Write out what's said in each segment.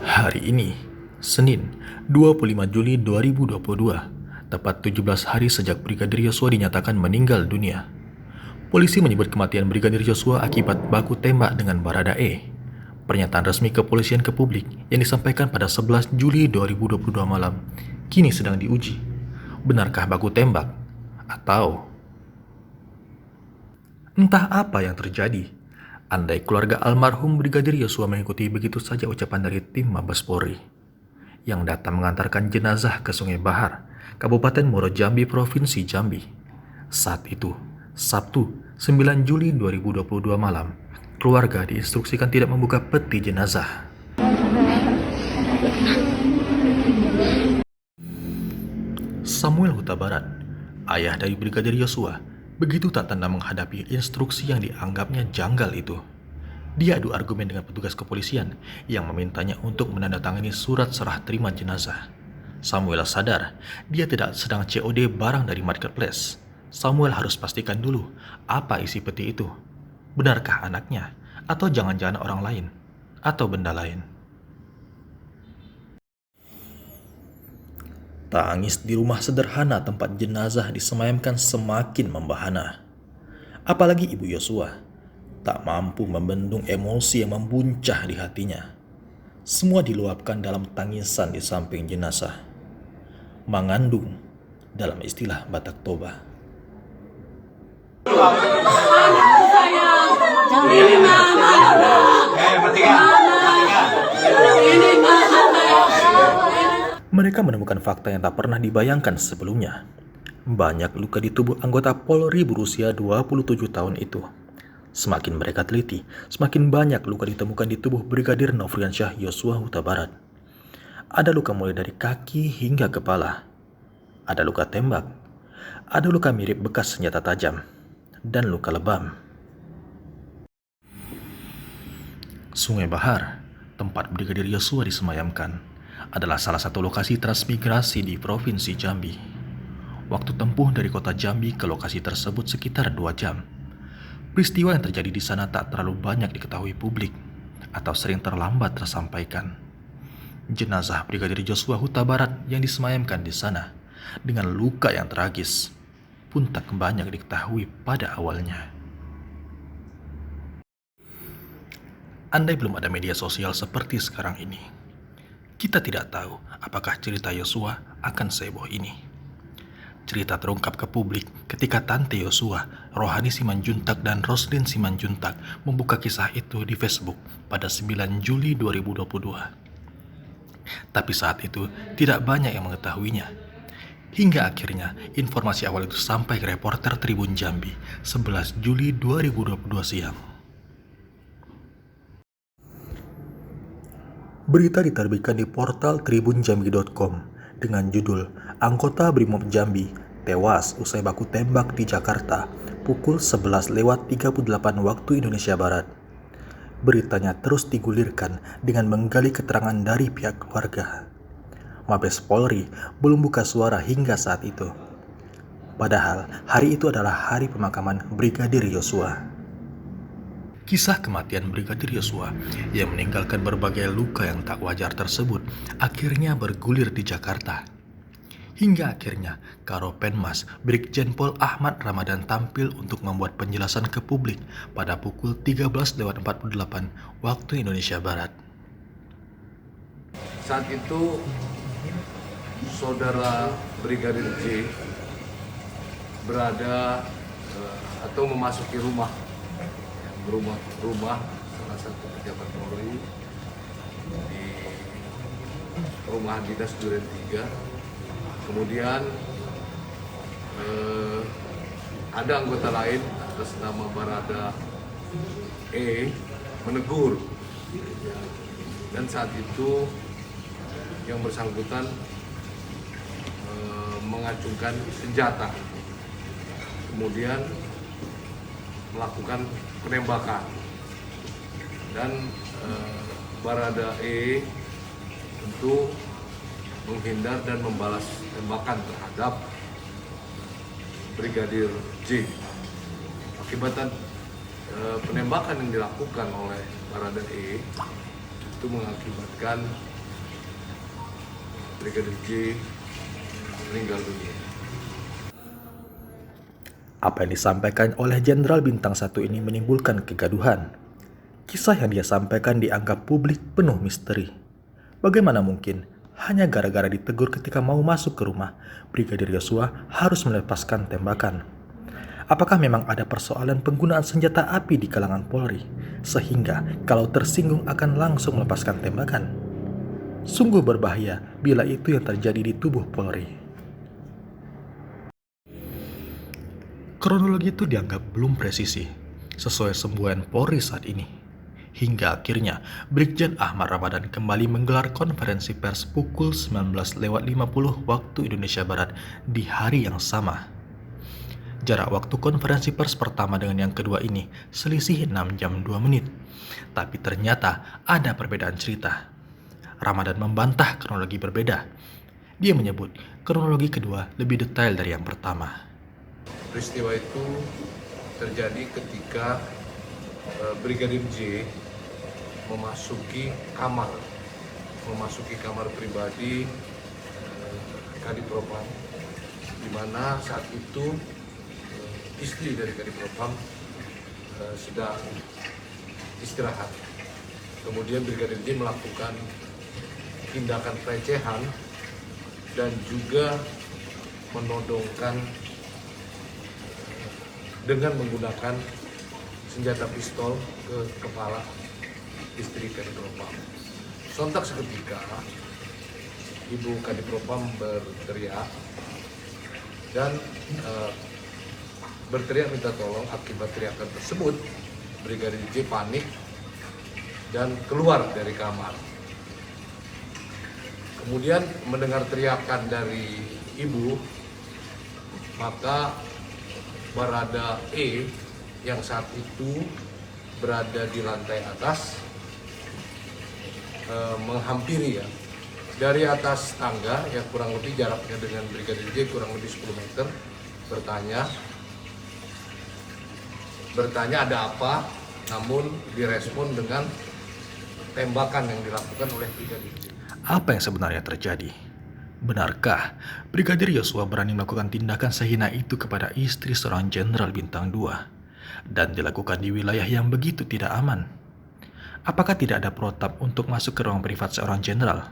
Hari ini, Senin, 25 Juli 2022, tepat 17 hari sejak Brigadir Yosua dinyatakan meninggal dunia. Polisi menyebut kematian Brigadir Yosua akibat baku tembak dengan Baradae. Pernyataan resmi kepolisian ke publik yang disampaikan pada 11 Juli 2022 malam kini sedang diuji. Benarkah baku tembak? Atau entah apa yang terjadi? Andai keluarga almarhum Brigadir Yosua mengikuti begitu saja ucapan dari tim Mabes Polri yang datang mengantarkan jenazah ke Sungai Bahar, Kabupaten Muaro Jambi, Provinsi Jambi. Saat itu, Sabtu 9 Juli 2022 malam, keluarga diinstruksikan tidak membuka peti jenazah. Samuel Huta Barat, ayah dari Brigadir Yosua, begitu tak tenang menghadapi instruksi yang dianggapnya janggal itu. Dia adu argumen dengan petugas kepolisian yang memintanya untuk menandatangani surat serah terima jenazah. Samuel sadar dia tidak sedang COD barang dari marketplace. Samuel harus pastikan dulu apa isi peti itu. Benarkah anaknya? Atau jangan-jangan orang lain? Atau benda lain? Tangis di rumah sederhana tempat jenazah disemayamkan semakin membahana. Apalagi Ibu Yosua tak mampu membendung emosi yang membuncah di hatinya. Semua diluapkan dalam tangisan di samping jenazah. Mengandung dalam istilah Batak Toba. Mereka menemukan fakta yang tak pernah dibayangkan sebelumnya. Banyak luka di tubuh anggota Polri berusia 27 tahun itu. Semakin mereka teliti, semakin banyak luka ditemukan di tubuh Brigadir Nofriansyah Yosua Huta Barat. Ada luka mulai dari kaki hingga kepala. Ada luka tembak. Ada luka mirip bekas senjata tajam. Dan luka lebam. Sungai Bahar, tempat Brigadir Yosua disemayamkan, adalah salah satu lokasi transmigrasi di Provinsi Jambi. Waktu tempuh dari kota Jambi ke lokasi tersebut sekitar 2 jam. Peristiwa yang terjadi di sana tak terlalu banyak diketahui publik atau sering terlambat tersampaikan. Jenazah Brigadir Yosua Huta Barat yang disemayamkan di sana dengan luka yang tragis pun tak banyak diketahui pada awalnya. Andai belum ada media sosial seperti sekarang ini, kita tidak tahu apakah cerita Yosua akan seheboh ini. Cerita terungkap ke publik ketika Tante Yosua, Rohani Simanjuntak dan Roslin Simanjuntak membuka kisah itu di Facebook pada 9 Juli 2022. Tapi saat itu tidak banyak yang mengetahuinya. Hingga akhirnya informasi awal itu sampai ke reporter Tribun Jambi 11 Juli 2022 siang. Berita diterbitkan di portal tribunjambi.com dengan judul Anggota Brimob Jambi tewas usai baku tembak di Jakarta pukul 11:38 waktu Indonesia Barat. Beritanya terus digulirkan dengan menggali keterangan dari pihak keluarga. Mabes Polri belum buka suara hingga saat itu. Padahal hari itu adalah hari pemakaman Brigadir Yosua. Kisah kematian Brigadir Yosua yang meninggalkan berbagai luka yang tak wajar tersebut akhirnya bergulir di Jakarta. Hingga akhirnya Karopenmas Brigjen Pol Ahmad Ramadan tampil untuk membuat penjelasan ke publik pada pukul 13:48 waktu Indonesia Barat. Saat itu saudara Brigadir J berada atau memasuki rumah salah satu pejabat Polri di rumah dinas Duren 3. Kemudian ada anggota lain atas nama Barada E menegur, dan saat itu yang bersangkutan mengacungkan senjata, kemudian melakukan penembakan, dan Barada E tentu menghindar dan membalas tembakan terhadap Brigadir J. Akibat penembakan yang dilakukan oleh Barada E itu mengakibatkan Brigadir J meninggal dunia. Apa yang disampaikan oleh Jenderal Bintang 1 ini menimbulkan kegaduhan. Kisah yang dia sampaikan dianggap publik penuh misteri. Bagaimana mungkin hanya gara-gara ditegur ketika mau masuk ke rumah, Brigadir Yosua harus melepaskan tembakan? Apakah memang ada persoalan penggunaan senjata api di kalangan Polri, sehingga kalau tersinggung akan langsung melepaskan tembakan? Sungguh berbahaya bila itu yang terjadi di tubuh Polri. Kronologi itu dianggap belum presisi, sesuai semboyan Polri saat ini. Hingga akhirnya Brigjen Ahmad Ramadan kembali menggelar konferensi pers pukul 19.50 waktu Indonesia Barat di hari yang sama. Jarak waktu konferensi pers pertama dengan yang kedua ini selisih 6 jam 2 menit. Tapi ternyata ada perbedaan cerita. Ramadan membantah kronologi berbeda. Dia menyebut kronologi kedua lebih detail dari yang pertama. Peristiwa itu terjadi ketika Brigadir J memasuki kamar pribadi Kadipropam, di mana saat itu istri dari Kadipropam sedang istirahat. Kemudian Brigadir J melakukan tindakan pelecehan dan juga menodongkan dengan menggunakan senjata pistol ke kepala istri Kadipropam. Sontak seketika, Ibu Kadipropam berteriak dan berteriak minta tolong. Akibat teriakan tersebut, Brigadir J panik dan keluar dari kamar. Kemudian mendengar teriakan dari ibu, maka Barada E yang saat itu berada di lantai atas menghampiri dari atas tangga yang kurang lebih jaraknya dengan Brigadir J kurang lebih 10 meter, bertanya ada apa, namun direspon dengan tembakan yang dilakukan oleh Brigadir J. Apa yang sebenarnya terjadi? Benarkah Brigadir Yosua berani melakukan tindakan sehina itu kepada istri seorang jenderal bintang 2 dan dilakukan di wilayah yang begitu tidak aman? Apakah tidak ada protap untuk masuk ke ruang privat seorang jenderal?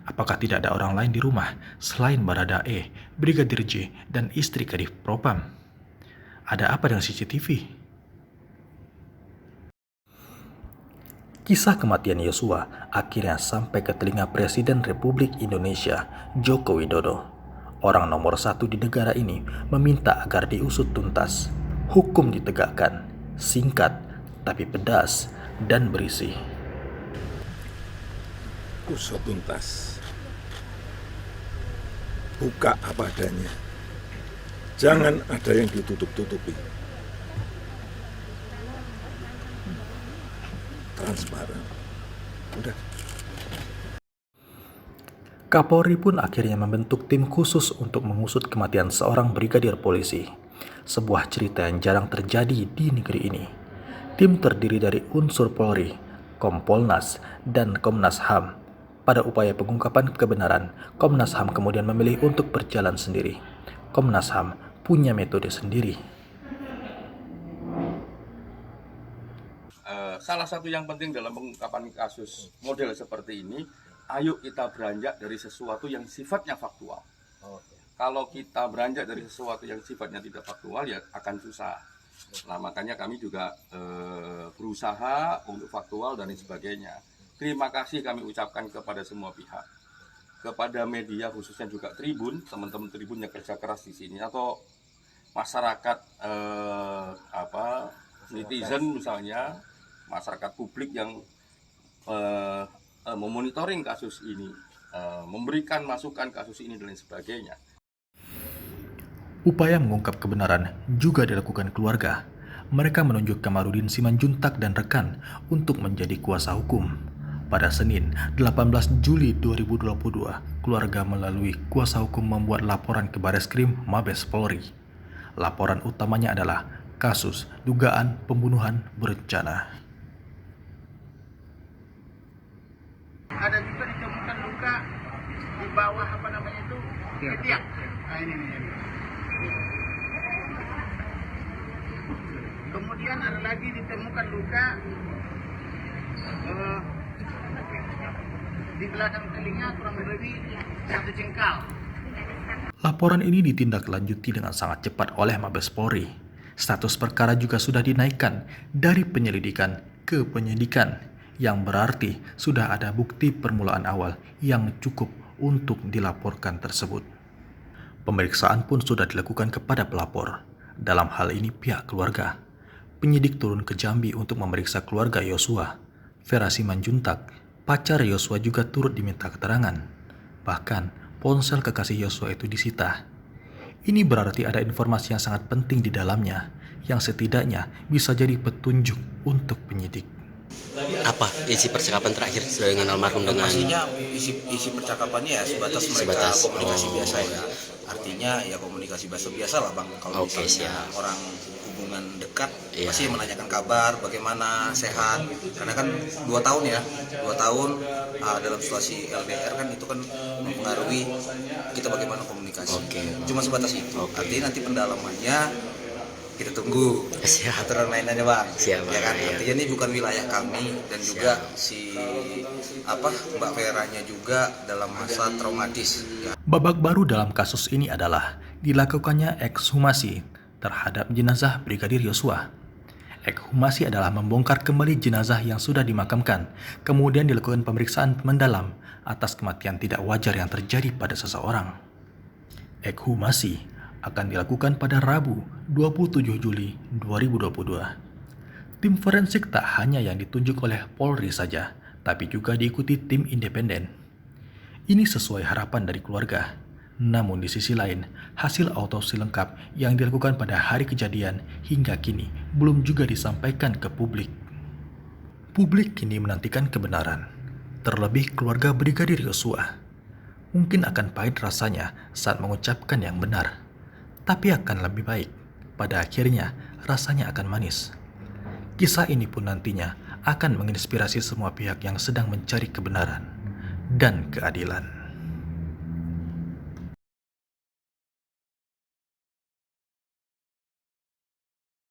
Apakah tidak ada orang lain di rumah selain Barada E, Brigadir J, dan istri Kadipropam? Ada apa dengan CCTV? Kisah kematian Yosua akhirnya sampai ke telinga Presiden Republik Indonesia, Joko Widodo. Orang nomor 1 di negara ini meminta agar diusut tuntas, hukum ditegakkan, singkat tapi pedas dan berisi. Usut tuntas, buka apa adanya, jangan ada yang ditutup-tutupi. Transparan. Udah. Kapolri pun akhirnya membentuk tim khusus untuk mengusut kematian seorang brigadir polisi. Sebuah cerita yang jarang terjadi di negeri ini. Tim terdiri dari unsur Polri, Kompolnas, dan Komnas HAM. Pada upaya pengungkapan kebenaran, Komnas HAM kemudian memilih untuk berjalan sendiri. Komnas HAM punya metode sendiri. Salah satu yang penting dalam pengungkapan kasus model seperti ini, ayo kita beranjak dari sesuatu yang sifatnya faktual. Kalau kita beranjak dari sesuatu yang sifatnya tidak faktual, ya akan susah. Nah, makanya kami juga berusaha untuk faktual dan sebagainya. Terima kasih kami ucapkan kepada semua pihak, kepada media khususnya juga Tribun, teman-teman Tribun yang kerja keras di sini, atau masyarakat netizen misalnya, masyarakat publik yang memonitoring kasus ini, memberikan masukan kasus ini dan lain sebagainya. Upaya mengungkap kebenaran juga dilakukan keluarga. Mereka menunjuk Kamarudin Simanjuntak dan rekan untuk menjadi kuasa hukum. Pada Senin, 18 Juli 2022, keluarga melalui kuasa hukum membuat laporan ke Bareskrim Mabes Polri. Laporan utamanya adalah kasus dugaan pembunuhan berencana. Ada juga ditemukan luka di bawah apa namanya itu ketiak. Nah ini. Kemudian ada lagi ditemukan luka di belakang telinga kurang lebih 1 jengkal. Laporan ini ditindaklanjuti dengan sangat cepat oleh Mabes Polri. Status perkara juga sudah dinaikkan dari penyelidikan ke penyidikan, yang berarti sudah ada bukti permulaan awal yang cukup untuk dilaporkan tersebut. Pemeriksaan pun sudah dilakukan kepada pelapor, dalam hal ini pihak keluarga. Penyidik turun ke Jambi untuk memeriksa keluarga Yosua. Vera Simanjuntak, pacar Yosua, juga turut diminta keterangan. Bahkan ponsel kekasih Yosua itu disita. Ini berarti ada informasi yang sangat penting di dalamnya, yang setidaknya bisa jadi petunjuk untuk penyidik. Apa isi percakapan terakhir dengan almarhum dengan? Pastinya isi percakapannya ya sebatas mereka komunikasi biasa ya. Artinya ya komunikasi biasa lah Bang. Kalau misalnya orang hubungan dekat pasti menanyakan kabar, bagaimana, sehat. Karena kan 2 tahun ya, 2 tahun dalam situasi LDR kan itu kan mempengaruhi kita bagaimana komunikasi. Cuma sebatas itu. Artinya nanti pendalamannya kita tunggu aturan lainnya Bang. Ya kan, artinya ini bukan wilayah kami, dan juga si Mbak Veranya juga dalam masa traumatis. Babak baru dalam kasus ini adalah dilakukannya ekshumasi terhadap jenazah Brigadir Yosua. Ekshumasi adalah membongkar kembali jenazah yang sudah dimakamkan, kemudian dilakukan pemeriksaan mendalam atas kematian tidak wajar yang terjadi pada seseorang. Ekshumasi akan dilakukan pada Rabu 27 Juli 2022. Tim forensik tak hanya yang ditunjuk oleh Polri saja, tapi juga diikuti tim independen. Ini sesuai harapan dari keluarga. Namun di sisi lain, hasil autopsi lengkap yang dilakukan pada hari kejadian hingga kini belum juga disampaikan ke publik. Publik kini menantikan kebenaran, terlebih keluarga Brigadir Yosua. Mungkin akan pahit rasanya saat mengucapkan yang benar, tapi akan lebih baik. Pada akhirnya, rasanya akan manis. Kisah ini pun nantinya akan menginspirasi semua pihak yang sedang mencari kebenaran dan keadilan.